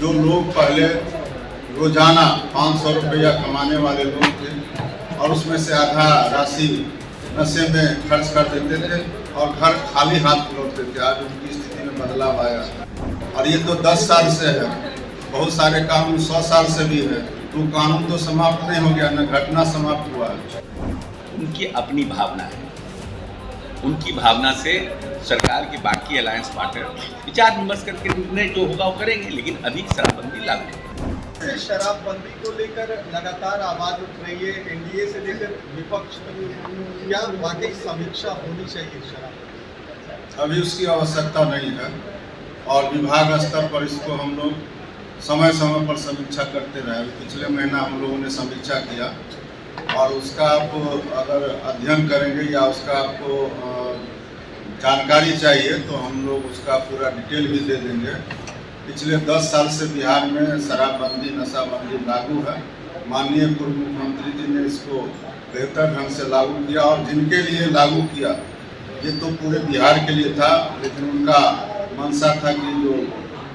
जो लोग पहले रोजाना 500 रुपया कमाने वाले लोग थे और उसमें से आधा राशि नशे में खर्च कर देते थे और घर खाली हाथ लौटते थे, आज उनकी स्थिति में बदलाव आया। और ये तो 10 साल से है, बहुत सारे कानून 100 साल से भी है, तो कानून तो समाप्त नहीं हो गया, न घटना समाप्त हुआ है। उनकी अपनी भावना है, उनकी भावना से सरकार की बाकी अलायंस पार्टनर विचार विमर्श करके निर्णय जो होगा वो करेंगे, लेकिन अभी शराबबंदी लागू है। शराबबंदी को लेकर लगातार आवाज उठ रही है, एनडीए से लेकर विपक्ष तक, क्या वाकई समीक्षा होनी चाहिए शराब? अभी उसकी आवश्यकता नहीं है और विभाग स्तर पर इसको हम लोग समय समय पर समीक्षा करते रहे। पिछले महीना हम लोगों ने समीक्षा किया और उसका आप अगर अध्ययन करेंगे या उसका आपको जानकारी चाहिए तो हम लोग उसका पूरा डिटेल भी दे देंगे। पिछले 10 साल से बिहार में शराबबंदी, नशाबंदी लागू है। माननीय पूर्व मुख्यमंत्री जी ने इसको बेहतर ढंग से लागू किया और जिनके लिए लागू किया ये तो पूरे बिहार के लिए था, लेकिन उनका मंशा था कि जो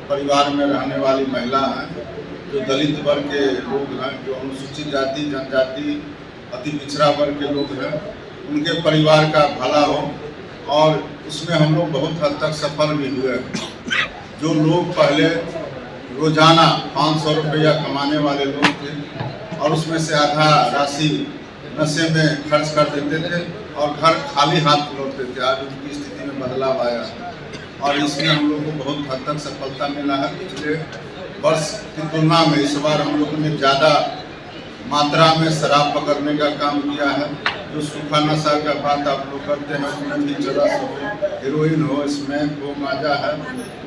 परिवार में रहने वाली महिला हैं, जो दलित वर्ग के लोग हैं, जो अनुसूचित जाति जनजाति अति पिछड़ा वर्ग के लोग हैं, उनके परिवार का भला हो और उसमें हम लोग बहुत हद तक सफल भी हुए। जो लोग पहले रोजाना 500 रुपया कमाने वाले लोग थे और उसमें से आधा राशि नशे में खर्च कर देते थे और घर खाली हाथ लौटते थे, आज उनकी स्थिति में बदलाव आया और इसमें हम लोग को बहुत हद तक सफलता मिला है। पिछले वर्ष की तुलना में इस बार हम लोगों ने ज़्यादा मात्रा में शराब पकड़ने का काम किया है। जो सूखा नशा का बात आप लोग करते हैं, उसमें भी चरस हो, हेरोइन हो, स्मैक हो, गांजा है,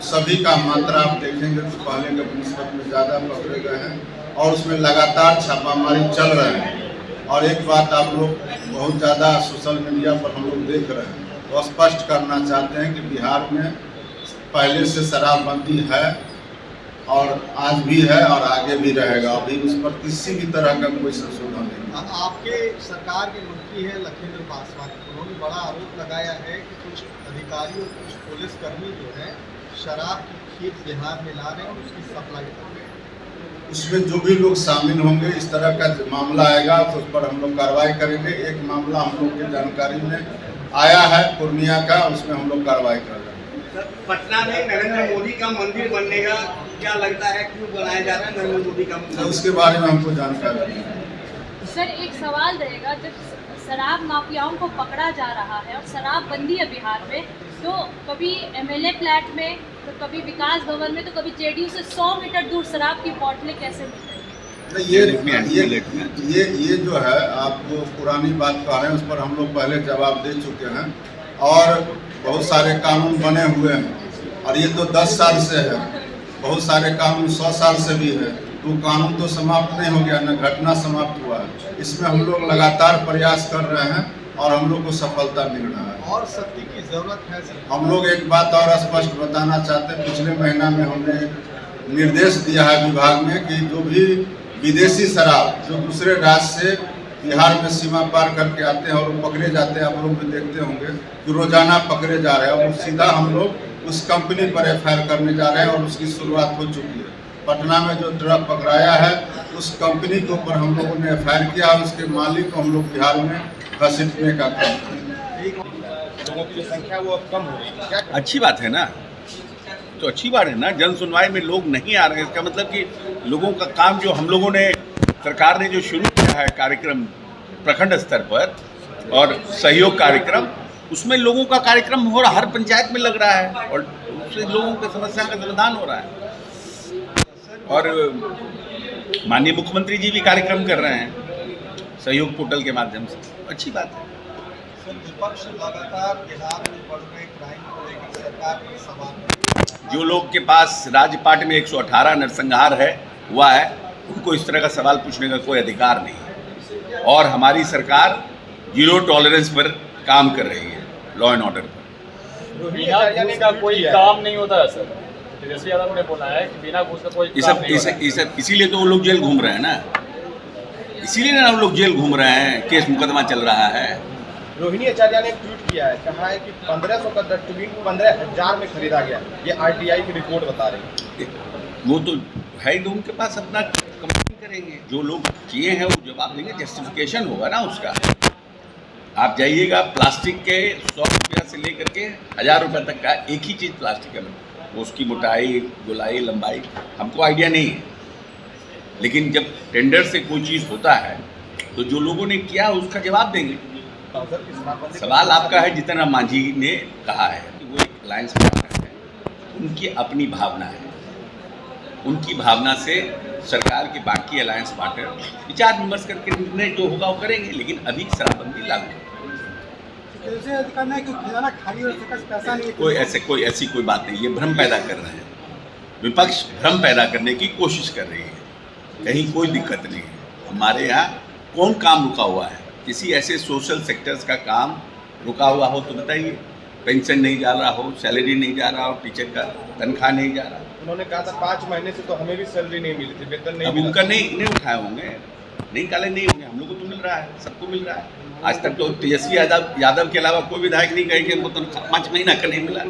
सभी का मात्रा आप देखेंगे तो पहले के निस्बत में ज़्यादा पकड़े गए हैं और उसमें लगातार छापामारी चल रहे हैं। और एक बात आप लोग बहुत ज़्यादा सोशल मीडिया पर हम लोग देख रहे हैं, तो स्पष्ट करना चाहते हैं कि बिहार में पहले से शराबबंदी है और आज भी है और आगे भी रहेगा। अभी उस पर किसी भी तरह का कोई संशोधन नहीं। आपके सरकार के मंत्री हैं लखींद्र पासवान, उन्होंने बड़ा आरोप लगाया है कि कुछ अधिकारी और कुछ पुलिसकर्मी जो है शराब की खेप बिहार में ला रहे हैं और उसकी सप्लाई कर रहे हैं। उसमें जो भी लोग शामिल होंगे, इस तरह का मामला आएगा तो उस पर हम लोग कार्रवाई करेंगे। एक मामला हम लोग की जानकारी में आया है पूर्णिया का, उसमें हम लोग कार्रवाई कर रहे हैं। पटना में नरेंद्र मोदी का मंदिर बनने का क्या लगता है, क्यों बनाया जा रहा है नरेंद्र मोदी का मंदिर? उसके बारे में हमको जानकारी नहीं है। सर एक सवाल रहेगा, जब शराब माफियाओं को पकड़ा जा रहा है और शराबबंदी है बिहार में, तो कभी एमएलए फ्लैट में, तो कभी विकास भवन में, तो कभी जेडीयू से 100 मीटर दूर शराब की बोतलें कैसे मिल रही है? ये जो है आप वो पुरानी बात कह रहे हैं, उस पर हम लोग पहले जवाब दे चुके हैं और बहुत सारे कानून बने हुए हैं और ये तो 10 साल से है, बहुत सारे कानून 100 साल से भी है, तो कानून तो समाप्त नहीं हो गया, न घटना समाप्त हुआ है। इसमें हम लोग लगातार प्रयास कर रहे हैं और हम लोग को सफलता मिल रहा है और सख्ती की जरूरत है सर। हम लोग एक बात और स्पष्ट बताना चाहते हैं, पिछले महीना में हमने निर्देश दिया है विभाग में कि जो भी विदेशी शराब जो दूसरे राज्य से बिहार में सीमा पार करके आते हैं और वो पकड़े जाते हैं, आप लोग भी देखते होंगे कि रोजाना पकड़े जा रहे हैं और सीधा हम लोग उस कंपनी पर एफआईआर करने जा रहे हैं और उसकी शुरुआत हो चुकी है। पटना में जो ट्रक पकड़ाया है उस कंपनी के ऊपर हम लोगों ने एफआईआर किया और उसके मालिक को हम लोग बिहार में घसीटने का काम किया। लोगों की जो संख्या वो अब कम हो रही है, अच्छी बात है ना, तो अच्छी बात है ना। जन सुनवाई में लोग नहीं आ रहे हैं, इसका मतलब कि लोगों का काम जो हम लोगों ने, सरकार ने जो शुरू किया है कार्यक्रम प्रखंड स्तर पर और सहयोग कार्यक्रम, उसमें लोगों का कार्यक्रम हो रहा, हर पंचायत में लग रहा है और उससे लोगों की समस्या का समाधान हो रहा है। और माननीय मुख्यमंत्री जी भी कार्यक्रम कर रहे हैं सहयोग पोर्टल के माध्यम से, अच्छी बात है। सर विपक्ष लगातार बिहार में बढ़ रहे क्राइम को लेकर सरकार पर सवाल, जो लोग के पास राज्यपाट में 118 नरसंहार है हुआ है, उनको इस तरह का सवाल पूछने का कोई अधिकार नहीं है और हमारी सरकार 0 टॉलरेंस पर काम कर रही है लॉ एंड ऑर्डर पर। बिना घूस का कोई काम नहीं होता है सर, तेजस्वी यादव ने बोला है कि बिना घूस का कोई काम नहीं होता है। इसीलिए तो वो लोग जेल घूम रहे हैं ना, इसीलिए ना वो लोग जेल घूम रहे हैं, केस मुकदमा चल रहा है। रोहिणी आचार्य ने एक ट्वीट किया है, कहा है कि 1500 का डस्टबिन 15,000 में खरीदा गया, ये आरटीआई की रिपोर्ट बता रही है। वो तो है ही, उनके पास अपना कंप्लेन करेंगे, जो लोग किए हैं वो जवाब देंगे, जस्टिफिकेशन होगा ना उसका। आप जाइएगा, प्लास्टिक के 100 रुपया से लेकर के 1000 रुपये तक का एक ही चीज़ प्लास्टिक है, उसकी मोटाई, गोलाई, लंबाई हमको आइडिया नहीं है, लेकिन जब टेंडर से कोई चीज़ होता है तो जो लोगों ने किया उसका जवाब देंगे। सवाल आपका है, जितना मांझी ने कहा है कि वो एक अलायंस पार्टनर है, उनकी अपनी भावना है, उनकी भावना से सरकार के बाकी अलायंस पार्टनर विचार विमर्श करके निर्णय जो होगा वो करेंगे, लेकिन अभी शराबबंदी लागू है। कोई ऐसी कोई बात नहीं, ये भ्रम पैदा कर रहे हैं, विपक्ष भ्रम पैदा करने की कोशिश कर रही है, कहीं कोई दिक्कत नहीं है। हमारे यहाँ कौन काम रुका हुआ है? किसी ऐसे सोशल सेक्टर्स का काम रुका हुआ हो तो बताइए, पेंशन नहीं जा रहा हो, सैलरी नहीं जा रहा हो, टीचर का तनख्वाह नहीं जा रहा। उन्होंने कहा था 5 महीने से तो हमें भी सैलरी नहीं मिली थी, वेतन नहीं अब मिला। उनका नहीं उठाए होंगे, नहीं निकाले नहीं होंगे, हम लोग को तो मिल रहा है, सबको मिल रहा है। आज तक तो तेजस्वी यादव के अलावा कोई विधायक नहीं कहे कि हमको तो 5 महीना का नहीं मिला।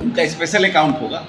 उनका स्पेशल अकाउंट होगा।